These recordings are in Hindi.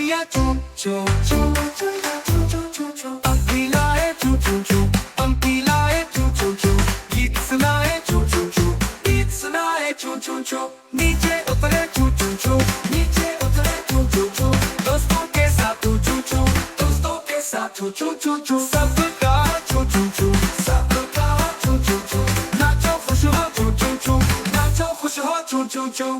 चढ़िया चू चू चू चू चू, पंखी लाए चू चू चू, पंखी लाए चू चू चू, गीत सुनाए चू चू चू, गीत सुनाए चू चू चू, नीचे उतरे चू चू चू, नीचे उतरे चू चू चू, दोस्तों के साथ चू चू चू, दोस्तों के साथ चू चू चू चू, सबका चू चू चू, सबका चू चू चू, नाचो खुश हो चू चू चू, नाचो खुश हो चू चू चू।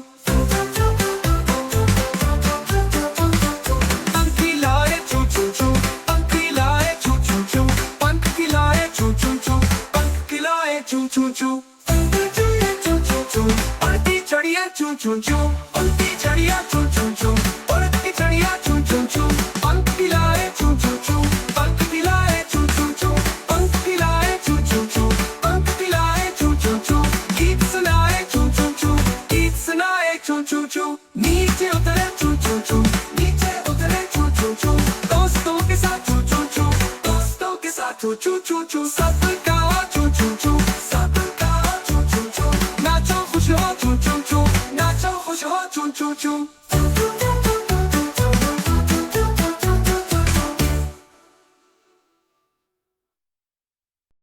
पंखी लाए चू चू चू, पंखी लाए चू चू चू, पंखी लाए चू चू चू, पंखी लाए चू चू चू, चू चू चू, उड़ती चढ़िया चू चू चू, उड़ती चढ़िया चू चू चू, उड़ती चढ़िया चू चू चू, पंखी लाए चू चू चू, पंखी लाए चू चू चू, पंखी लाए चू चू चू, पंखी लाए चू चू चू, गीत सुनाए चू चू चू, गीत सुनाए चू चू चू, नीचे उतरे चू चू चू, नीचे उतरे चू चू चू, दोस्तों के साथ चू चू चू, दोस्तों के साथ चू चू चू, सबका चू चू चू।